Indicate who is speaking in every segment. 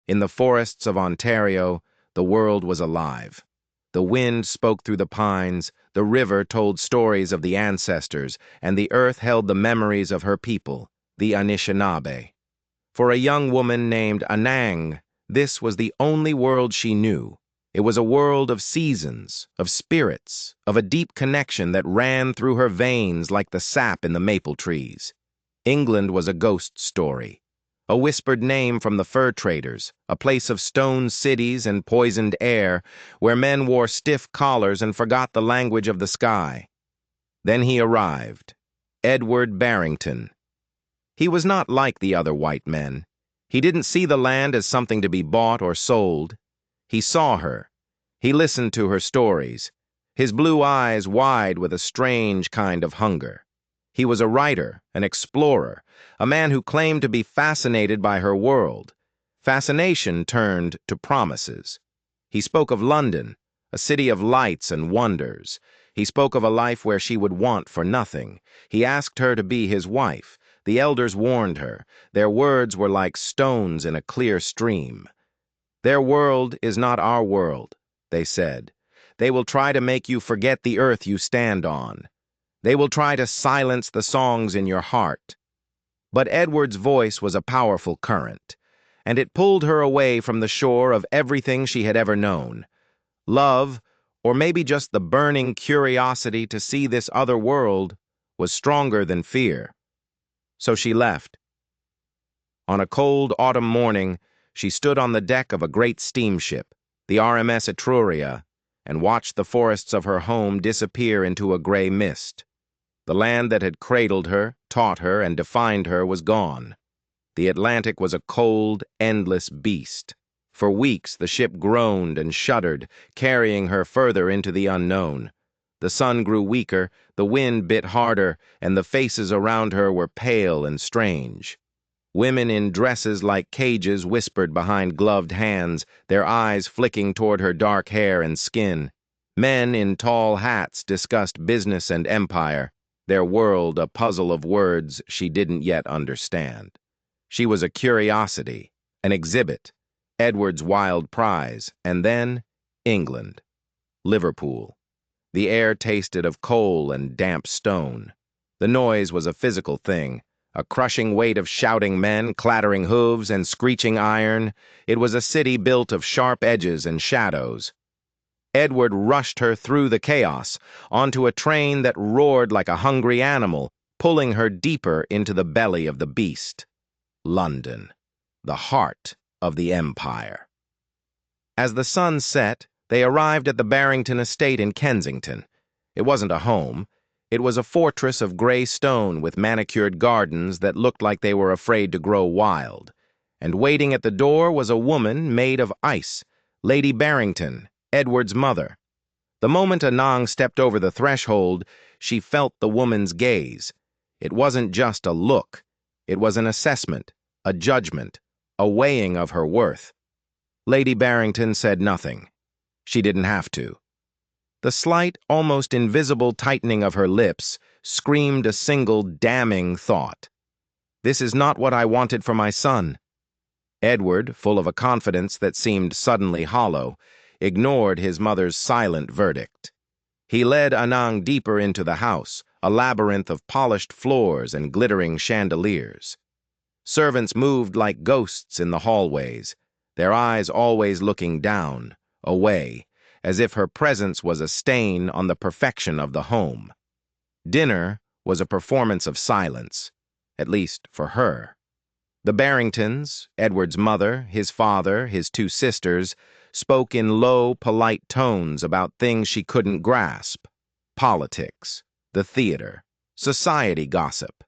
Speaker 1: In the forests of Ontario, the world was alive. The wind spoke through the pines, the river told stories of the ancestors, and the earth held the memories of her people, the Anishinaabe. For a young woman named Anang, this was the only world she knew. It was a world of seasons, of spirits, of a deep connection that ran through her veins like the sap in the maple trees. England was a ghost story, a whispered name from the fur traders, a place of stone cities and poisoned air, where men wore stiff collars and forgot the language of the sky. Then he arrived, Edward Barrington. He was not like the other white men. He didn't see the land as something to be bought or sold. He saw her. He listened to her stories, his blue eyes wide with a strange kind of hunger. He was a writer, an explorer, a man who claimed to be fascinated by her world. Fascination turned to promises. He spoke of London, a city of lights and wonders. He spoke of a life where she would want for nothing. He asked her to be his wife. The elders warned her. Their words were like stones in a clear stream. Their world is not our world, they said. They will try to make you forget the earth you stand on. They will try to silence the songs in your heart. But Edward's voice was a powerful current, and it pulled her away from the shore of everything she had ever known. Love, or maybe just the burning curiosity to see this other world, was stronger than fear. So she left. On a cold autumn morning, she stood on the deck of a great steamship, the RMS Etruria, and watched the forests of her home disappear into a gray mist. The land that had cradled her, taught her, and defined her was gone. The Atlantic was a cold, endless beast. For weeks the ship groaned and shuddered, carrying her further into the unknown. The sun grew weaker, the wind bit harder, and the faces around her were pale and strange. Women in dresses like cages whispered behind gloved hands, their eyes flicking toward her dark hair and skin. Men in tall hats discussed business and empire, their world a puzzle of words she didn't yet understand. She was a curiosity, an exhibit, Edward's wild prize, and then England, Liverpool. The air tasted of coal and damp stone. The noise was a physical thing, a crushing weight of shouting men, clattering hooves, and screeching iron. It was a city built of sharp edges and shadows. Edward rushed her through the chaos, onto a train that roared like a hungry animal, pulling her deeper into the belly of the beast. London, the heart of the empire. As the sun set, they arrived at the Barrington estate in Kensington. It wasn't a home. It was a fortress of gray stone with manicured gardens that looked like they were afraid to grow wild. And waiting at the door was a woman made of ice, Lady Barrington, Edward's mother. The moment Anang stepped over the threshold, she felt the woman's gaze. It wasn't just a look. It was an assessment, a judgment, a weighing of her worth. Lady Barrington said nothing. She didn't have to. The slight, almost invisible tightening of her lips screamed a single damning thought. This is not what I wanted for my son. Edward, full of a confidence that seemed suddenly hollow, ignored his mother's silent verdict. He led Anang deeper into the house, a labyrinth of polished floors and glittering chandeliers. Servants moved like ghosts in the hallways, their eyes always looking down, away, as if her presence was a stain on the perfection of the home. Dinner was a performance of silence, at least for her. The Barringtons, Edward's mother, his father, his two sisters, spoke in low, polite tones about things she couldn't grasp: politics, the theater, society gossip.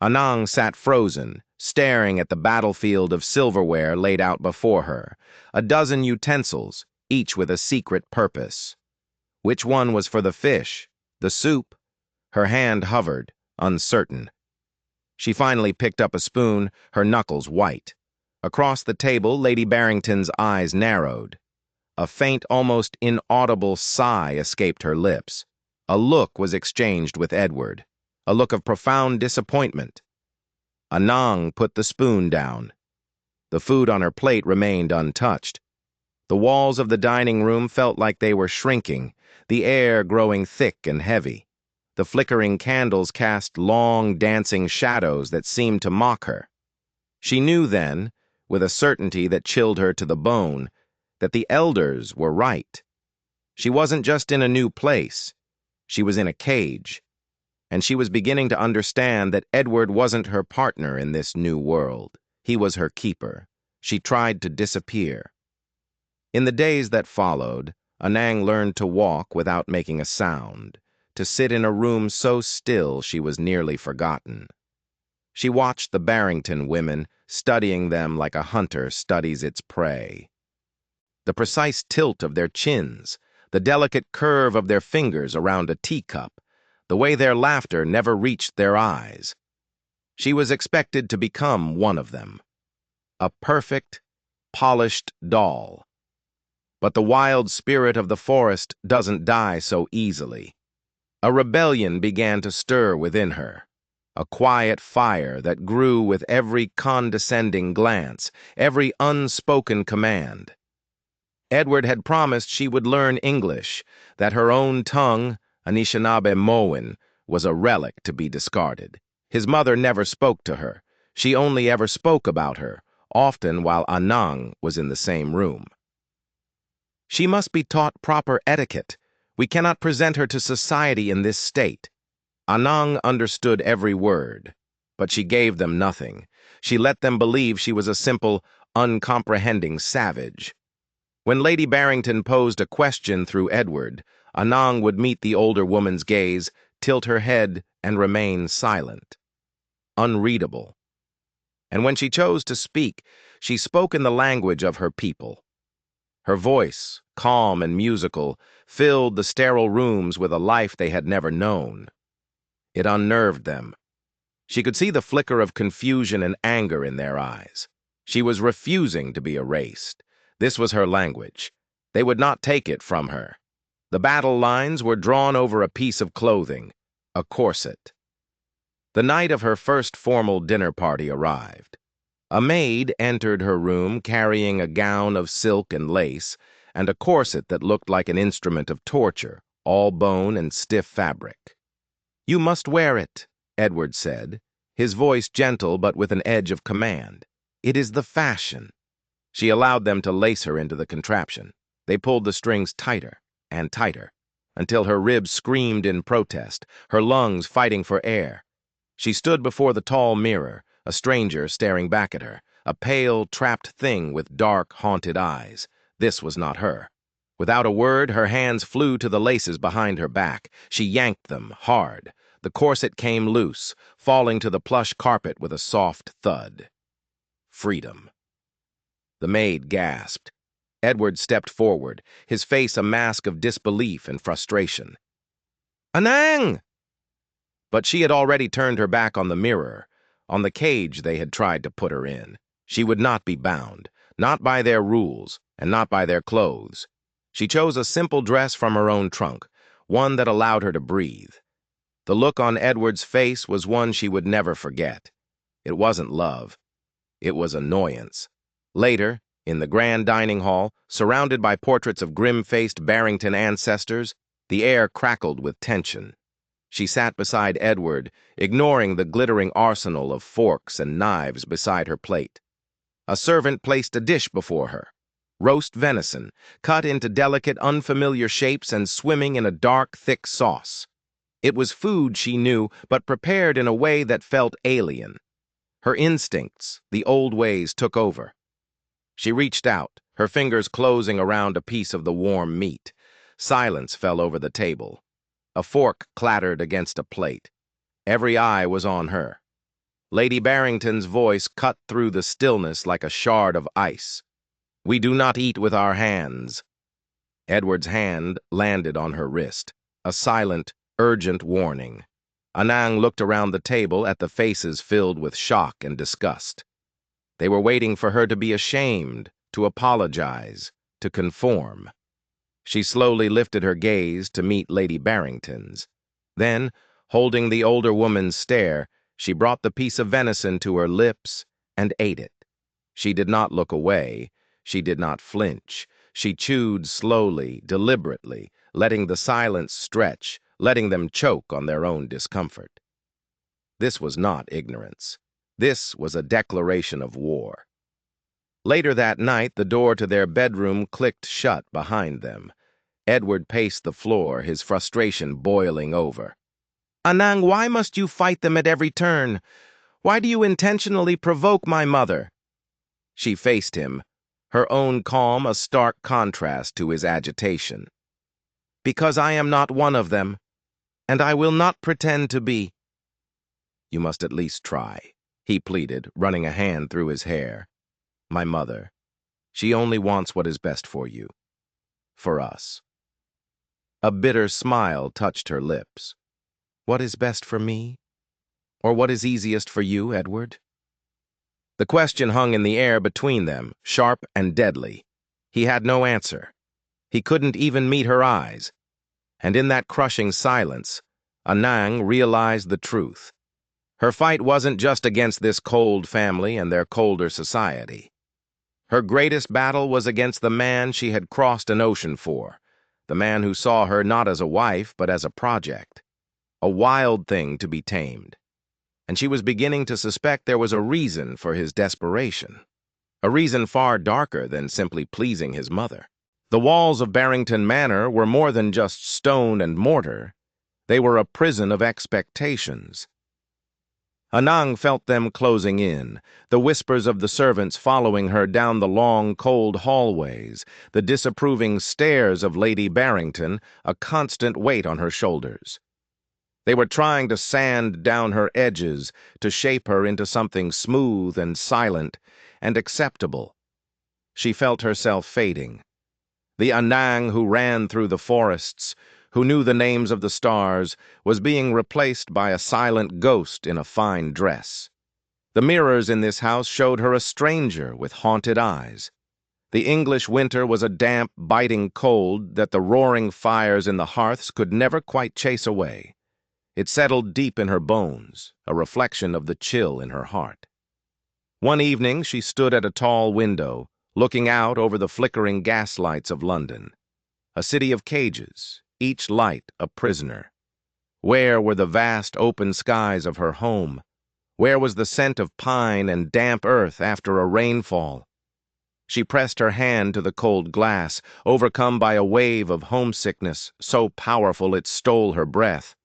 Speaker 1: Anang sat frozen, staring at the battlefield of silverware laid out before her, a dozen utensils, each with a secret purpose. Which one was for the fish, the soup? Her hand hovered, uncertain. She finally picked up a spoon, her knuckles white. Across the table, Lady Barrington's eyes narrowed. A faint, almost inaudible sigh escaped her lips. A look was exchanged with Edward, a look of profound disappointment. Anang put the spoon down. The food on her plate remained untouched. The walls of the dining room felt like they were shrinking, the air growing thick and heavy. The flickering candles cast long, dancing shadows that seemed to mock her. She knew then, with a certainty that chilled her to the bone, that the elders were right. She wasn't just in a new place. She was in a cage. And she was beginning to understand that Edward wasn't her partner in this new world. He was her keeper. She tried to disappear. In the days that followed, Anang learned to walk without making a sound, to sit in a room so still she was nearly forgotten. She watched the Barrington women, studying them like a hunter studies its prey. The precise tilt of their chins, the delicate curve of their fingers around a teacup, the way their laughter never reached their eyes. She was expected to become one of them. A perfect, polished doll. But the wild spirit of the forest doesn't die so easily. A rebellion began to stir within her, a quiet fire that grew with every condescending glance, every unspoken command. Edward had promised she would learn English, that her own tongue, Anishinaabe-Moan, was a relic to be discarded. His mother never spoke to her. She only ever spoke about her, often while Anang was in the same room. She must be taught proper etiquette. We cannot present her to society in this state. Anang understood every word, but she gave them nothing. She let them believe she was a simple, uncomprehending savage. When Lady Barrington posed a question through Edward, Anang would meet the older woman's gaze, tilt her head, and remain silent. Unreadable. And when she chose to speak, she spoke in the language of her people. Her voice, calm and musical, filled the sterile rooms with a life they had never known. It unnerved them. She could see the flicker of confusion and anger in their eyes. She was refusing to be erased. This was her language. They would not take it from her. The battle lines were drawn over a piece of clothing, a corset. The night of her first formal dinner party arrived. A maid entered her room carrying a gown of silk and lace and a corset that looked like an instrument of torture, all bone and stiff fabric. "You must wear it," Edward said, his voice gentle but with an edge of command. "It is the fashion." She allowed them to lace her into the contraption. They pulled the strings tighter and tighter, until her ribs screamed in protest, her lungs fighting for air. She stood before the tall mirror, a stranger staring back at her, a pale, trapped thing with dark, haunted eyes. This was not her. Without a word, her hands flew to the laces behind her back. She yanked them, hard. The corset came loose, falling to the plush carpet with a soft thud. Freedom. The maid gasped. Edward stepped forward, his face a mask of disbelief and frustration. "Anang!" But she had already turned her back on the mirror, on the cage they had tried to put her in. She would not be bound, not by their rules, and not by their clothes. She chose a simple dress from her own trunk, one that allowed her to breathe. The look on Edward's face was one she would never forget. It wasn't love. It was annoyance. Later, in the grand dining hall, surrounded by portraits of grim-faced Barrington ancestors, the air crackled with tension. She sat beside Edward, ignoring the glittering arsenal of forks and knives beside her plate. A servant placed a dish before her. Roast venison, cut into delicate, unfamiliar shapes and swimming in a dark, thick sauce. It was food she knew, but prepared in a way that felt alien. Her instincts, the old ways, took over. She reached out, her fingers closing around a piece of the warm meat. Silence fell over the table. A fork clattered against a plate. Every eye was on her. Lady Barrington's voice cut through the stillness like a shard of ice. "We do not eat with our hands." Edward's hand landed on her wrist, a silent, urgent warning. Anang looked around the table at the faces filled with shock and disgust. They were waiting for her to be ashamed, to apologize, to conform. She slowly lifted her gaze to meet Lady Barrington's. Then, holding the older woman's stare, she brought the piece of venison to her lips and ate it. She did not look away. She did not flinch. She chewed slowly, deliberately, letting the silence stretch, letting them choke on their own discomfort. This was not ignorance. This was a declaration of war. Later that night, the door to their bedroom clicked shut behind them. Edward paced the floor, his frustration boiling over. "Anang, why must you fight them at every turn? Why do you intentionally provoke my mother?" She faced him, her own calm a stark contrast to his agitation. "Because I am not one of them, and I will not pretend to be." "You must at least try," he pleaded, running a hand through his hair. "My mother, she only wants what is best for you. For us." A bitter smile touched her lips. "What is best for me? Or what is easiest for you, Edward?" The question hung in the air between them, sharp and deadly. He had no answer. He couldn't even meet her eyes. And in that crushing silence, Anang realized the truth. Her fight wasn't just against this cold family and their colder society. Her greatest battle was against the man she had crossed an ocean for, the man who saw her not as a wife but as a project, a wild thing to be tamed. And she was beginning to suspect there was a reason for his desperation, a reason far darker than simply pleasing his mother. The walls of Barrington Manor were more than just stone and mortar. They were a prison of expectations. Anang felt them closing in, the whispers of the servants following her down the long, cold hallways, the disapproving stares of Lady Barrington, a constant weight on her shoulders. They were trying to sand down her edges, to shape her into something smooth and silent and acceptable. She felt herself fading. The Anang who ran through the forests, who knew the names of the stars, was being replaced by a silent ghost in a fine dress. The mirrors in this house showed her a stranger with haunted eyes. The English winter was a damp, biting cold that the roaring fires in the hearths could never quite chase away. It settled deep in her bones, a reflection of the chill in her heart. One evening she stood at a tall window, looking out over the flickering gaslights of London. A city of cages, each light a prisoner. Where were the vast open skies of her home? Where was the scent of pine and damp earth after a rainfall? She pressed her hand to the cold glass, overcome by a wave of homesickness so powerful it stole her breath.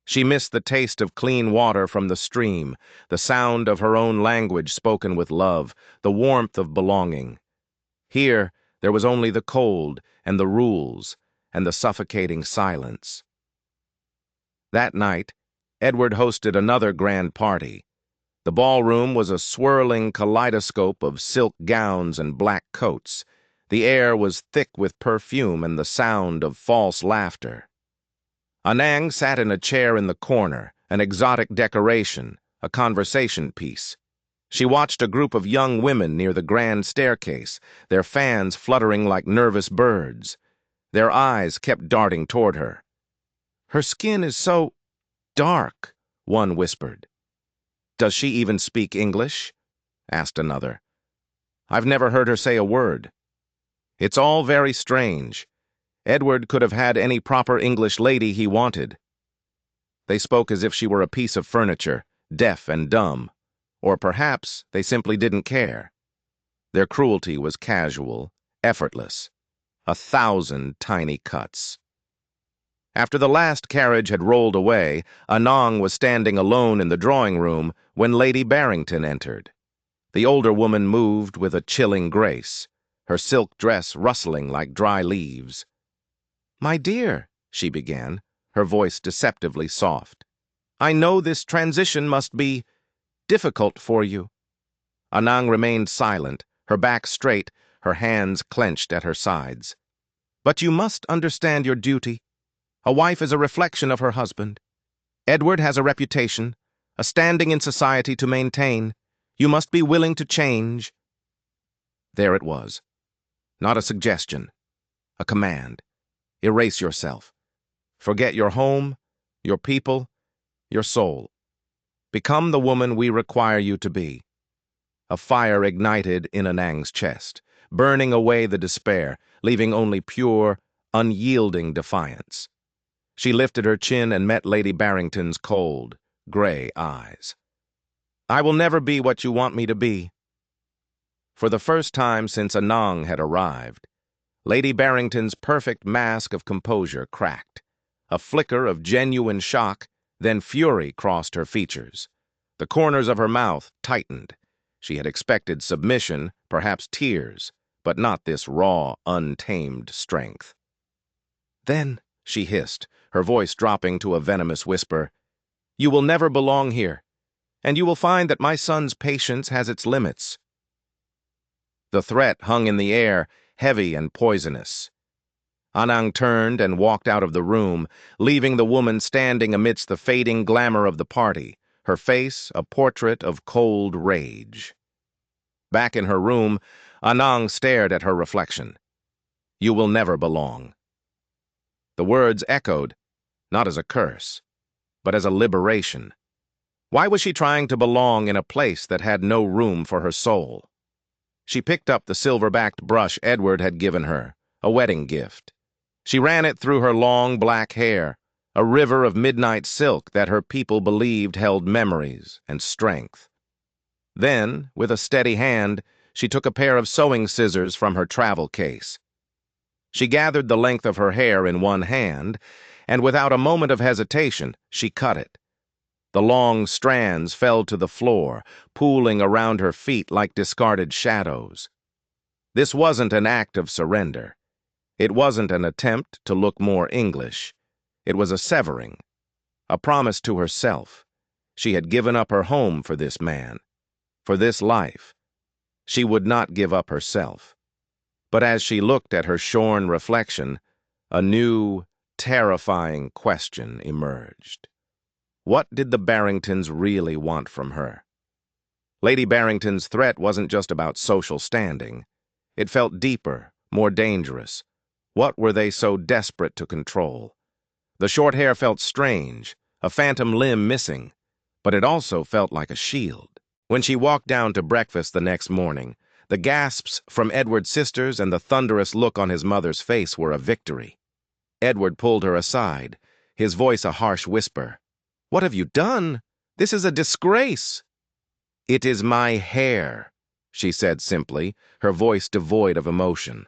Speaker 1: She missed the taste of clean water from the stream, the sound of her own language spoken with love, the warmth of belonging. Here, there was only the cold and the rules and the suffocating silence. That night, Edward hosted another grand party. The ballroom was a swirling kaleidoscope of silk gowns and black coats. The air was thick with perfume and the sound of false laughter. Anang sat in a chair in the corner, an exotic decoration, a conversation piece. She watched a group of young women near the grand staircase, their fans fluttering like nervous birds. Their eyes kept darting toward her. "Her skin is so dark," one whispered. "Does she even speak English?" asked another. "I've never heard her say a word." "It's all very strange. Edward could have had any proper English lady he wanted." They spoke as if she were a piece of furniture, deaf and dumb. Or perhaps they simply didn't care. Their cruelty was casual, effortless. 1,000 tiny cuts. After the last carriage had rolled away, Anang was standing alone in the drawing room when Lady Barrington entered. The older woman moved with a chilling grace, her silk dress rustling like dry leaves. "My dear," she began, her voice deceptively soft, "I know this transition must be difficult for you." Anang remained silent, her back straight, her hands clenched at her sides. "But you must understand your duty. A wife is a reflection of her husband. Edward has a reputation, a standing in society to maintain. You must be willing to change." There it was. Not a suggestion, a command. Erase yourself. Forget your home, your people, your soul. Become the woman we require you to be. A fire ignited in Anang's chest, burning away the despair, leaving only pure, unyielding defiance. She lifted her chin and met Lady Barrington's cold, gray eyes. "I will never be what you want me to be." For the first time since Anang had arrived, Lady Barrington's perfect mask of composure cracked. A flicker of genuine shock, then fury crossed her features. The corners of her mouth tightened. She had expected submission, perhaps tears, but not this raw, untamed strength. "Then," she hissed, her voice dropping to a venomous whisper, "you will never belong here, and you will find that my son's patience has its limits." The threat hung in the air, heavy and poisonous. Anang turned and walked out of the room, leaving the woman standing amidst the fading glamour of the party, her face a portrait of cold rage. Back in her room, Anang stared at her reflection. "You will never belong." The words echoed, not as a curse, but as a liberation. Why was she trying to belong in a place that had no room for her soul? She picked up the silver-backed brush Edward had given her, a wedding gift. She ran it through her long black hair, a river of midnight silk that her people believed held memories and strength. Then, with a steady hand, she took a pair of sewing scissors from her travel case. She gathered the length of her hair in one hand, and without a moment of hesitation, she cut it. The long strands fell to the floor, pooling around her feet like discarded shadows. This wasn't an act of surrender. It wasn't an attempt to look more English. It was a severing, a promise to herself. She had given up her home for this man, for this life. She would not give up herself. But as she looked at her shorn reflection, a new, terrifying question emerged. What did the Barringtons really want from her? Lady Barrington's threat wasn't just about social standing. It felt deeper, more dangerous. What were they so desperate to control? The short hair felt strange, a phantom limb missing, but it also felt like a shield. When she walked down to breakfast the next morning, the gasps from Edward's sisters and the thunderous look on his mother's face were a victory. Edward pulled her aside, his voice a harsh whisper. "What have you done? This is a disgrace." "It is my hair," she said simply, her voice devoid of emotion.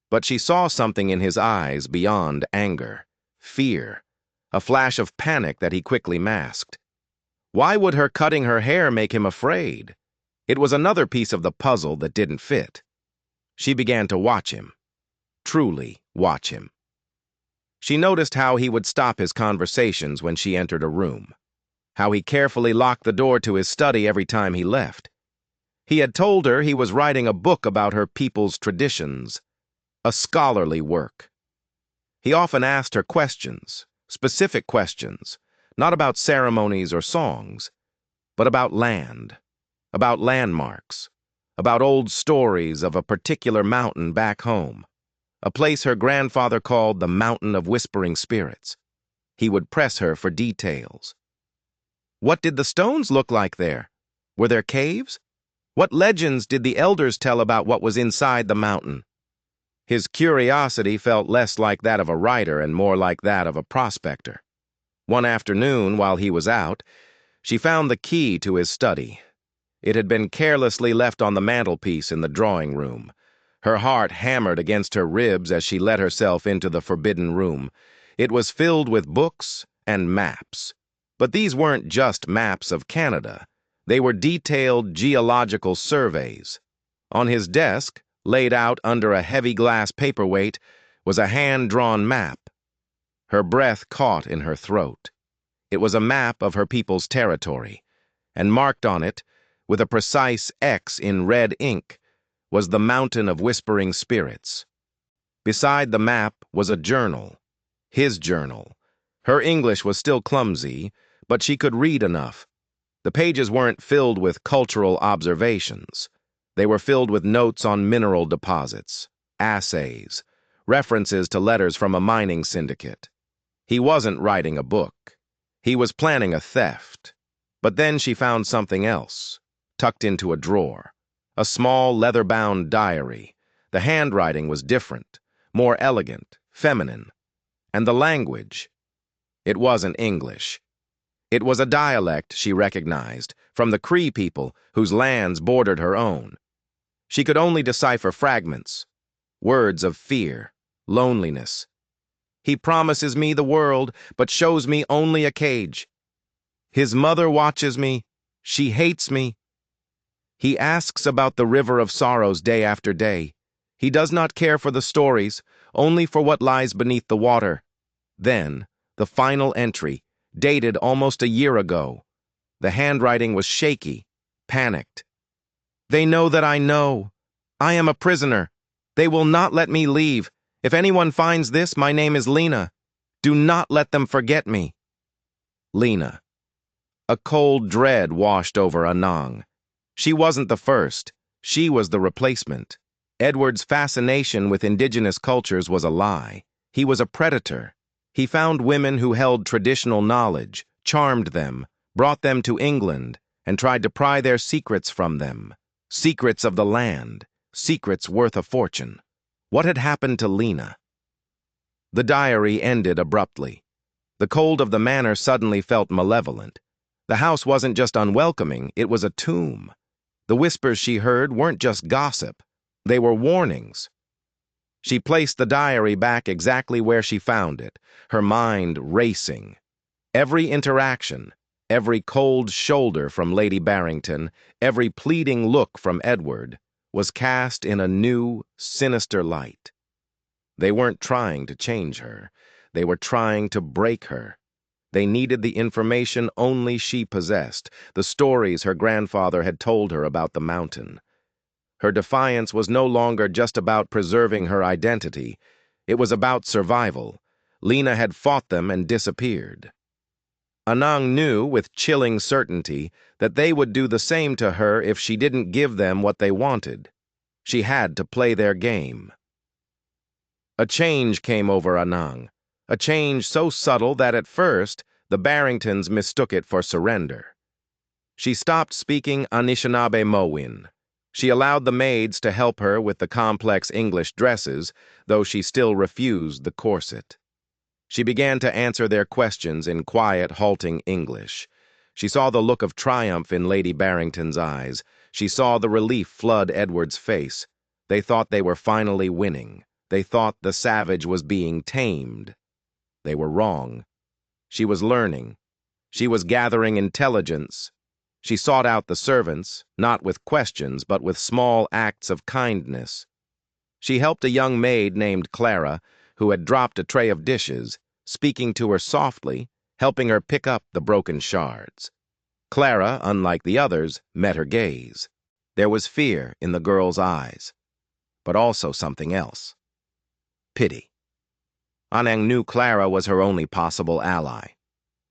Speaker 1: But she saw something in his eyes beyond anger, fear, a flash of panic that he quickly masked. Why would her cutting her hair make him afraid? It was another piece of the puzzle that didn't fit. She began to watch him, truly watch him. She noticed how he would stop his conversations when she entered a room, how he carefully locked the door to his study every time he left. He had told her he was writing a book about her people's traditions, a scholarly work. He often asked her questions, specific questions, not about ceremonies or songs, but about land, about landmarks, about old stories of a particular mountain back home, a place her grandfather called the Mountain of Whispering Spirits. He would press her for details. What did the stones look like there? Were there caves? What legends did the elders tell about what was inside the mountain? His curiosity felt less like that of a writer and more like that of a prospector. One afternoon, while he was out, she found the key to his study. It had been carelessly left on the mantelpiece in the drawing room. Her heart hammered against her ribs as she let herself into the forbidden room. It was filled with books and maps. But these weren't just maps of Canada. They were detailed geological surveys. On his desk, laid out under a heavy glass paperweight, was a hand-drawn map. Her breath caught in her throat. It was a map of her people's territory, and marked on it, with a precise X in red ink, was the Mountain of Whispering Spirits. Beside the map was a journal, his journal. Her English was still clumsy, but she could read enough. The pages weren't filled with cultural observations. They were filled with notes on mineral deposits, assays, references to letters from a mining syndicate. He wasn't writing a book. He was planning a theft. But then she found something else. tucked into a drawer. A small leather-bound diary. The handwriting was different, more elegant, feminine. And the language. It wasn't English. It was a dialect she recognized, from the Cree people whose lands bordered her own. She could only decipher fragments, words of fear, loneliness. He promises me the world, but shows me only a cage. His mother watches me. She hates me. He asks about the river of sorrows day after day. He does not care for the stories, only for what lies beneath the water. Then, the final entry, dated almost a year ago. The handwriting was shaky, panicked. They know that I know. I am a prisoner. They will not let me leave. If anyone finds this, my name is Lena. Do not let them forget me. Lena. A cold dread washed over Anang. She wasn't the first. She was the replacement. Edward's fascination with indigenous cultures was a lie. He was a predator. He found women who held traditional knowledge, charmed them, brought them to England, and tried to pry their secrets from them. Secrets of the land, secrets worth a fortune. What had happened to Lena? The diary ended abruptly. The cold of the manor suddenly felt malevolent. The house wasn't just unwelcoming, it was a tomb. The whispers she heard weren't just gossip. They were warnings. She placed the diary back exactly where she found it, her mind racing. Every interaction, every cold shoulder from Lady Barrington, every pleading look from Edward, was cast in a new, sinister light. They weren't trying to change her. They were trying to break her. They needed the information only she possessed, the stories her grandfather had told her about the mountain. Her defiance was no longer just about preserving her identity. It was about survival. Lena had fought them and disappeared. Anang knew with chilling certainty that they would do the same to her if she didn't give them what they wanted. She had to play their game. A change came over Anang, a change so subtle that at first the Barringtons mistook it for surrender. She stopped speaking Anishinaabe-Mowin. She allowed the maids to help her with the complex English dresses, though she still refused the corset. She began to answer their questions in quiet, halting English. She saw the look of triumph in Lady Barrington's eyes. She saw the relief flood Edward's face. They thought they were finally winning. They thought the savage was being tamed. They were wrong. She was learning. She was gathering intelligence. She sought out the servants, not with questions, but with small acts of kindness. She helped a young maid named Clara, who had dropped a tray of dishes, speaking to her softly, helping her pick up the broken shards. Clara, unlike the others, met her gaze. There was fear in the girl's eyes, but also something else. Pity. Anang knew Clara was her only possible ally.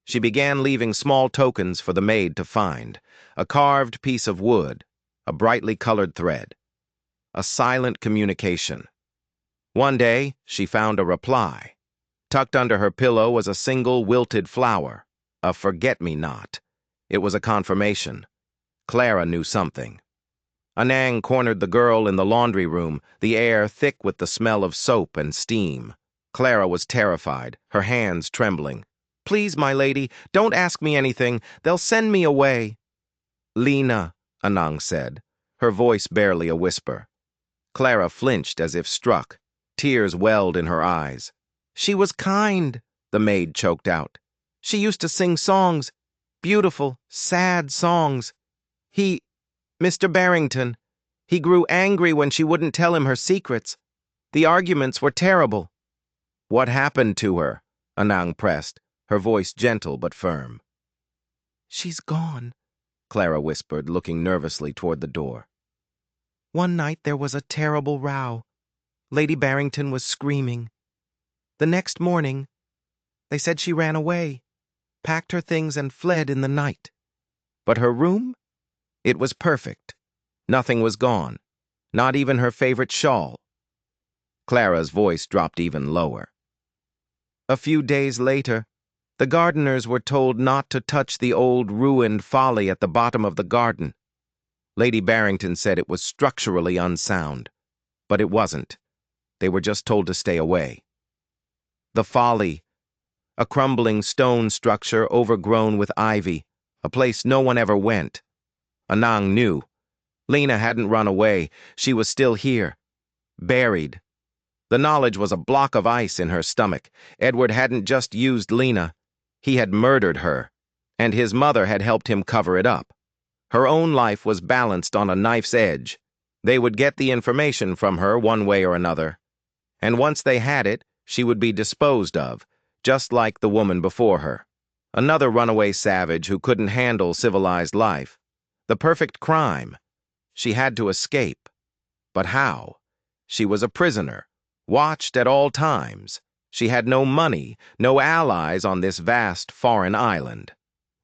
Speaker 1: She began leaving small tokens for the maid to find, a carved piece of wood, a brightly colored thread, a silent communication. One day, she found a reply. Tucked under her pillow was a single wilted flower, a forget-me-not. It was a confirmation. Clara knew something. Anang cornered the girl in the laundry room, the air thick with the smell of soap and steam. Clara was terrified, her hands trembling. "Please, my lady, don't ask me anything. They'll send me away." "Lena," Anang said, her voice barely a whisper. Clara flinched as if struck. Tears welled in her eyes. "She was kind," the maid choked out. "She used to sing songs, beautiful, sad songs. Mr. Barrington, he grew angry when she wouldn't tell him her secrets. The arguments were terrible." "What happened to her?" Anang pressed, her voice gentle but firm. "She's gone," Clara whispered, looking nervously toward the door. "One night there was a terrible row. Lady Barrington was screaming. The next morning, they said she ran away, packed her things and fled in the night. But her room? It was perfect. Nothing was gone, not even her favorite shawl." Clara's voice dropped even lower. "A few days later, the gardeners were told not to touch the old ruined folly at the bottom of the garden. Lady Barrington said it was structurally unsound, but it wasn't. They were just told to stay away. The Folly, a crumbling stone structure overgrown with ivy, a place no one ever went. Anang knew. Lena hadn't run away. She was still here, buried. The knowledge was a block of ice in her stomach. Edward hadn't just used Lena. He had murdered her, and his mother had helped him cover it up. Her own life was balanced on a knife's edge. They would get the information from her one way or another. And once they had it, she would be disposed of, just like the woman before her. Another runaway savage who couldn't handle civilized life. The perfect crime. She had to escape. But how? She was a prisoner, watched at all times. She had no money, no allies on this vast foreign island.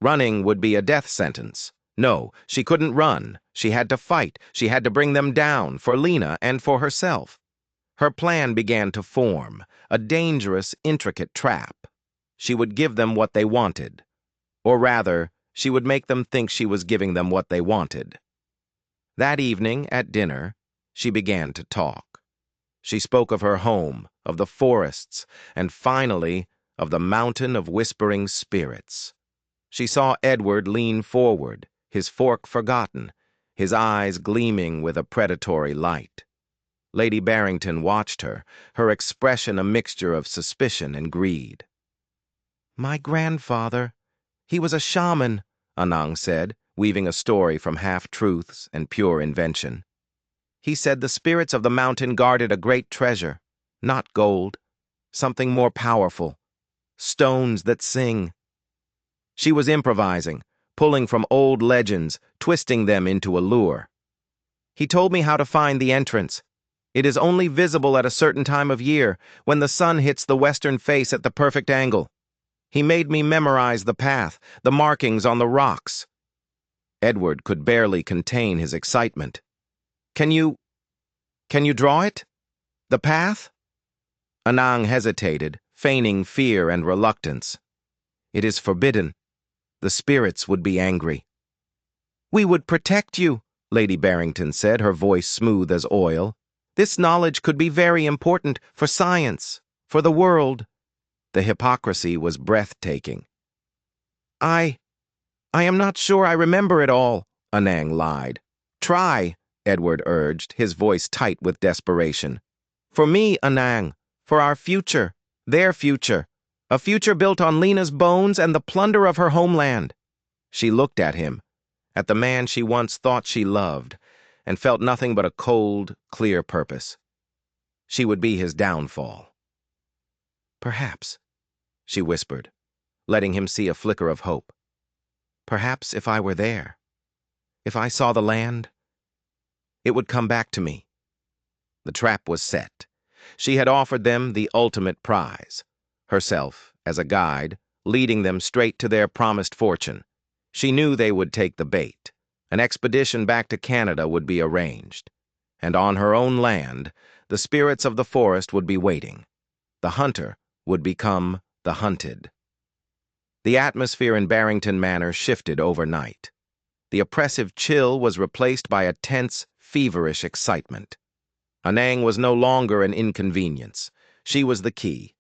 Speaker 1: Running would be a death sentence. No, she couldn't run. She had to fight. She had to bring them down, for Lena and for herself. Her plan began to form, a dangerous, intricate trap. She would give them what they wanted. Or rather, she would make them think she was giving them what they wanted. That evening, at dinner, she began to talk. She spoke of her home, of the forests, and finally, of the mountain of whispering spirits. She saw Edward lean forward, his fork forgotten, his eyes gleaming with a predatory light. Lady Barrington watched her, her expression a mixture of suspicion and greed. "My grandfather, he was a shaman," Anang said, weaving a story from half-truths and pure invention. "He said the spirits of the mountain guarded a great treasure, not gold, something more powerful, stones that sing." She was improvising, pulling from old legends, twisting them into a lure. "He told me how to find the entrance. It is only visible at a certain time of year, when the sun hits the western face at the perfect angle. He made me memorize the path, the markings on the rocks." Edward could barely contain his excitement. Can you draw it? The path?" Anang hesitated, feigning fear and reluctance. "It is forbidden. The spirits would be angry." "We would protect you," Lady Barrington said, her voice smooth as oil. "This knowledge could be very important for science, for the world." The hypocrisy was breathtaking. I am not sure I remember it all," Anang lied. "Try," Edward urged, his voice tight with desperation. "For me, Anang, for our future, their future, a future built on Lena's bones and the plunder of her homeland." She looked at him, at the man she once thought she loved, and felt nothing but a cold, clear purpose. She would be his downfall. "Perhaps," she whispered, letting him see a flicker of hope. "Perhaps if I were there, if I saw the land, it would come back to me." The trap was set. She had offered them the ultimate prize, herself, as a guide, leading them straight to their promised fortune. She knew they would take the bait. An expedition back to Canada would be arranged. And on her own land, the spirits of the forest would be waiting. The hunter would become the hunted. The atmosphere in Barrington Manor shifted overnight. The oppressive chill was replaced by a tense, feverish excitement. Anang was no longer an inconvenience. She was the key.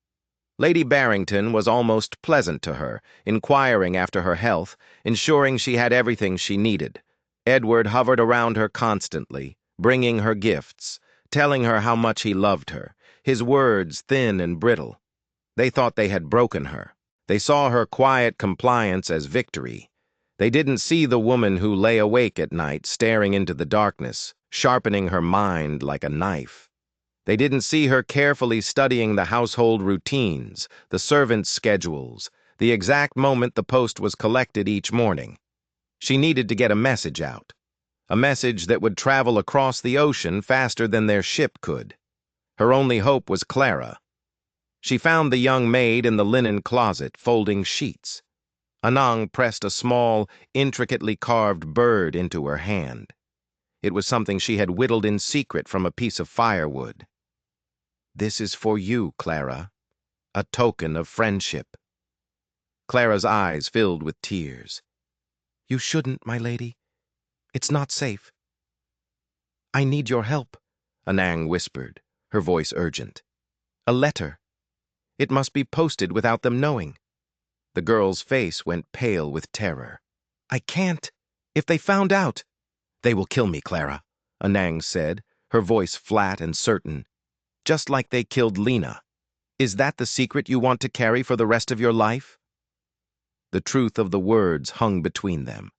Speaker 1: Lady Barrington was almost pleasant to her, inquiring after her health, ensuring she had everything she needed. Edward hovered around her constantly, bringing her gifts, telling her how much he loved her, his words thin and brittle. They thought they had broken her. They saw her quiet compliance as victory. They didn't see the woman who lay awake at night, staring into the darkness, sharpening her mind like a knife. They didn't see her carefully studying the household routines, the servants' schedules, the exact moment the post was collected each morning. She needed to get a message out, a message that would travel across the ocean faster than their ship could. Her only hope was Clara. She found the young maid in the linen closet, folding sheets. Anang pressed a small, intricately carved bird into her hand. It was something she had whittled in secret from a piece of firewood. "This is for you, Clara, a token of friendship." Clara's eyes filled with tears. "You shouldn't, my lady. It's not safe." I need your help, Anang whispered, her voice urgent. A letter. It must be posted without them knowing. The girl's face went pale with terror. I can't. If they found out. They will kill me, Clara, Anang said, her voice flat and certain. Just like they killed Lena. Is that the secret you want to carry for the rest of your life? The truth of the words hung between them.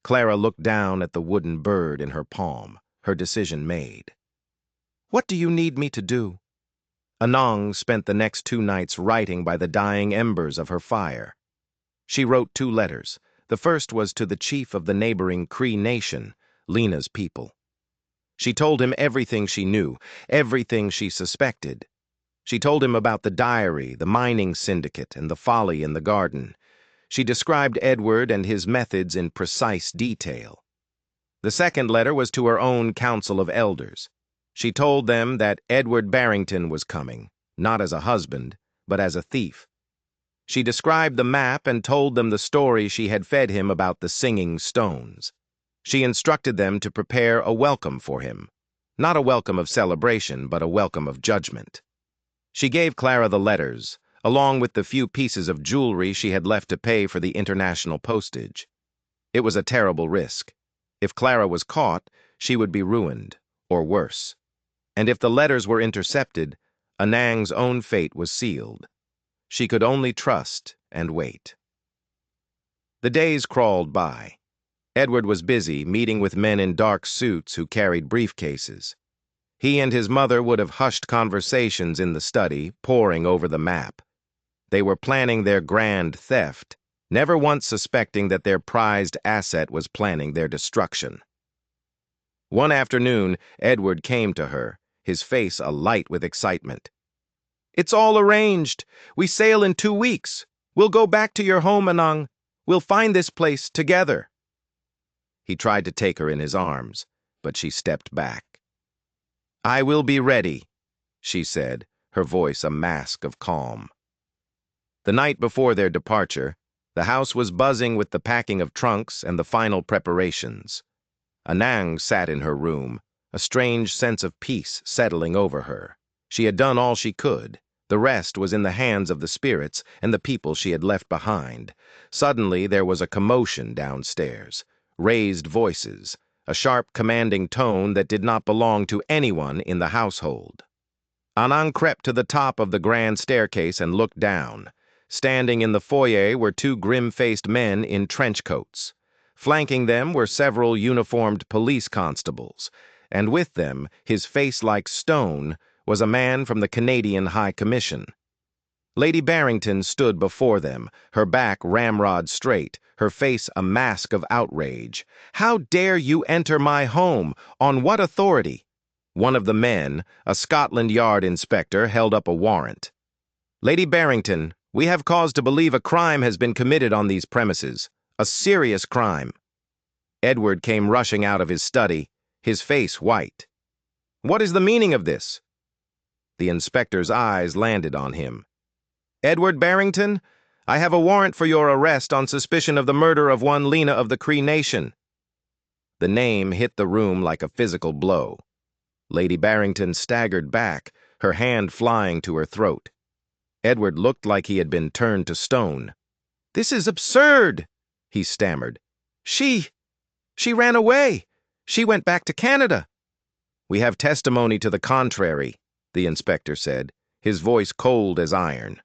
Speaker 1: Clara looked down at the wooden bird in her palm, her decision made. What do you need me to do? Anang spent the next 2 nights writing by the dying embers of her fire. She wrote 2 letters. The first was to the chief of the neighboring Cree nation, Lena's people. She told him everything she knew, everything she suspected. She told him about the diary, the mining syndicate, and the folly in the garden. She described Edward and his methods in precise detail. The second letter was to her own council of elders. She told them that Edward Barrington was coming, not as a husband, but as a thief. She described the map and told them the story she had fed him about the singing stones. She instructed them to prepare a welcome for him. Not a welcome of celebration, but a welcome of judgment. She gave Clara the letters, along with the few pieces of jewelry she had left to pay for the international postage. It was a terrible risk. If Clara was caught, she would be ruined, or worse. And if the letters were intercepted, Anang's own fate was sealed. She could only trust and wait. The days crawled by. Edward was busy meeting with men in dark suits who carried briefcases. He and his mother would have hushed conversations in the study, poring over the map. They were planning their grand theft, never once suspecting that their prized asset was planning their destruction. One afternoon, Edward came to her, his face alight with excitement. It's all arranged. We sail in 2 weeks. We'll go back to your home, Anang. We'll find this place together. He tried to take her in his arms, but she stepped back. I will be ready, she said, her voice a mask of calm. The night before their departure, the house was buzzing with the packing of trunks and the final preparations. Anang sat in her room, a strange sense of peace settling over her. She had done all she could. The rest was in the hands of the spirits and the people she had left behind. Suddenly there was a commotion downstairs. Raised voices, a sharp, commanding tone that did not belong to anyone in the household. Anang crept to the top of the grand staircase and looked down. Standing in the foyer were 2 grim-faced men in trench coats. Flanking them were several uniformed police constables, and with them, his face like stone, was a man from the Canadian High Commission. Lady Barrington stood before them, her back ramrod straight, her face a mask of outrage. How dare you enter my home? On what authority? One of the men, a Scotland Yard inspector, held up a warrant. Lady Barrington, we have cause to believe a crime has been committed on these premises. A serious crime. Edward came rushing out of his study, his face white. What is the meaning of this? The inspector's eyes landed on him. Edward Barrington, I have a warrant for your arrest on suspicion of the murder of one Lena of the Cree Nation. The name hit the room like a physical blow. Lady Barrington staggered back, her hand flying to her throat. Edward looked like he had been turned to stone. This is absurd, he stammered. She ran away. She went back to Canada. We have testimony to the contrary, the inspector said, his voice cold as iron.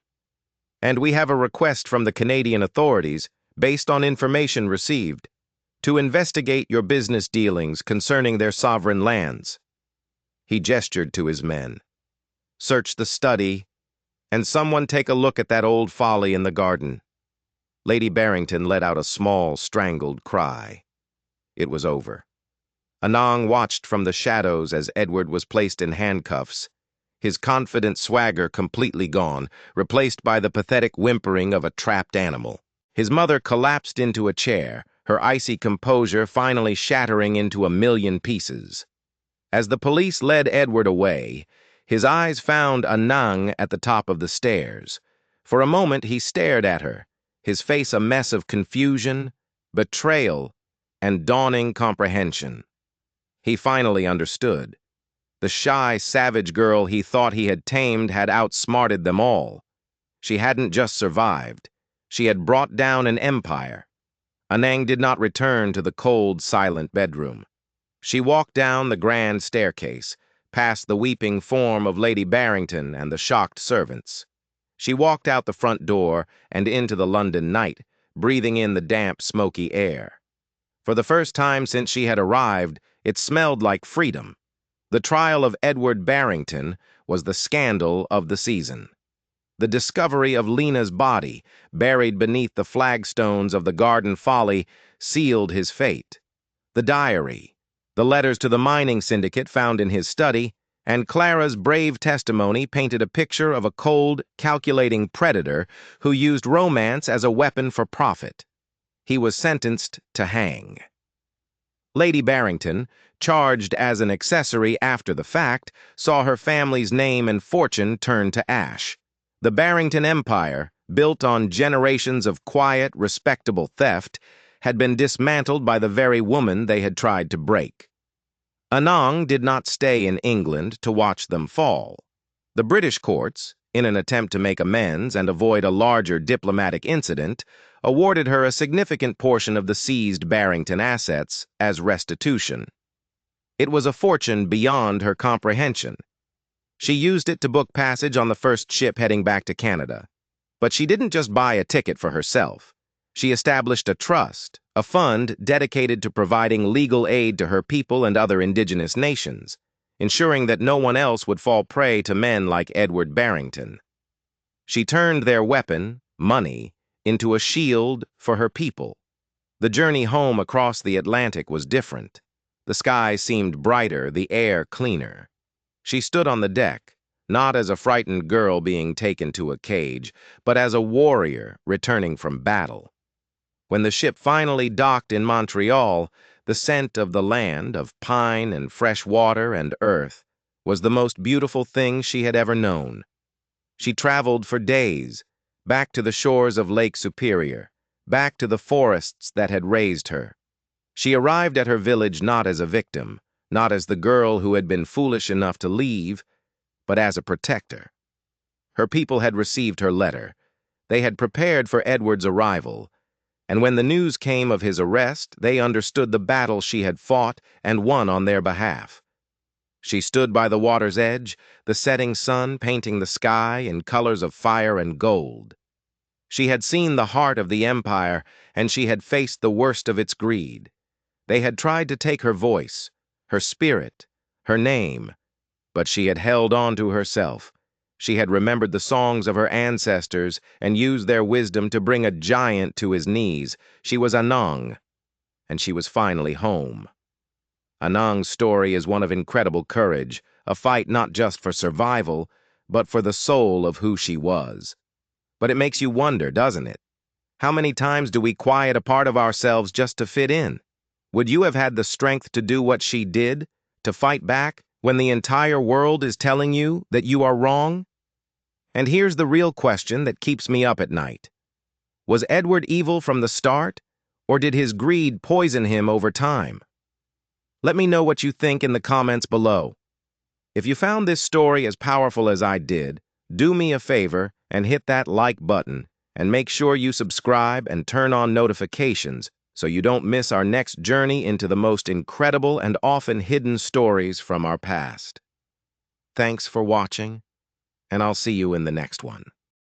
Speaker 1: And we have a request from the Canadian authorities, based on information received, to investigate your business dealings concerning their sovereign lands. He gestured to his men. Search the study, and someone take a look at that old folly in the garden. Lady Barrington let out a small, strangled cry. It was over. Anang watched from the shadows as Edward was placed in handcuffs, his confident swagger completely gone, replaced by the pathetic whimpering of a trapped animal. His mother collapsed into a chair, her icy composure finally shattering into a million pieces. As the police led Edward away, his eyes found Anang at the top of the stairs. For a moment he stared at her, his face a mess of confusion, betrayal, and dawning comprehension. He finally understood. The shy, savage girl he thought he had tamed had outsmarted them all. She hadn't just survived. She had brought down an empire. Anang did not return to the cold, silent bedroom. She walked down the grand staircase, past the weeping form of Lady Barrington and the shocked servants. She walked out the front door and into the London night, breathing in the damp, smoky air. For the first time since she had arrived, it smelled like freedom. The trial of Edward Barrington was the scandal of the season. The discovery of Lena's body, buried beneath the flagstones of the Garden Folly, sealed his fate. The diary, the letters to the mining syndicate found in his study, and Clara's brave testimony painted a picture of a cold, calculating predator who used romance as a weapon for profit. He was sentenced to hang. Lady Barrington, charged as an accessory after the fact, saw her family's name and fortune turn to ash. The Barrington Empire, built on generations of quiet, respectable theft, had been dismantled by the very woman they had tried to break. Anang did not stay in England to watch them fall. The British courts, in an attempt to make amends and avoid a larger diplomatic incident, awarded her a significant portion of the seized Barrington assets as restitution. It was a fortune beyond her comprehension. She used it to book passage on the first ship heading back to Canada. But she didn't just buy a ticket for herself. She established a trust, a fund dedicated to providing legal aid to her people and other indigenous nations, ensuring that no one else would fall prey to men like Edward Barrington. She turned their weapon, money, into a shield for her people. The journey home across the Atlantic was different. The sky seemed brighter, the air cleaner. She stood on the deck, not as a frightened girl being taken to a cage, but as a warrior returning from battle. When the ship finally docked in Montreal, the scent of the land, of pine and fresh water and earth, was the most beautiful thing she had ever known. She traveled for days, back to the shores of Lake Superior, back to the forests that had raised her. She arrived at her village not as a victim, not as the girl who had been foolish enough to leave, but as a protector. Her people had received her letter. They had prepared for Edward's arrival, and when the news came of his arrest, they understood the battle she had fought and won on their behalf. She stood by the water's edge, the setting sun painting the sky in colors of fire and gold. She had seen the heart of the empire, and she had faced the worst of its greed. They had tried to take her voice, her spirit, her name, but she had held on to herself. She had remembered the songs of her ancestors and used their wisdom to bring a giant to his knees. She was Anang, and she was finally home. Anang's story is one of incredible courage, a fight not just for survival, but for the soul of who she was. But it makes you wonder, doesn't it? How many times do we quiet a part of ourselves just to fit in? Would you have had the strength to do what she did, to fight back, when the entire world is telling you that you are wrong? And here's the real question that keeps me up at night. Was Edward evil from the start, or did his greed poison him over time? Let me know what you think in the comments below. If you found this story as powerful as I did, do me a favor and hit that like button, and make sure you subscribe and turn on notifications so you don't miss our next journey into the most incredible and often hidden stories from our past. Thanks for watching, and I'll see you in the next one.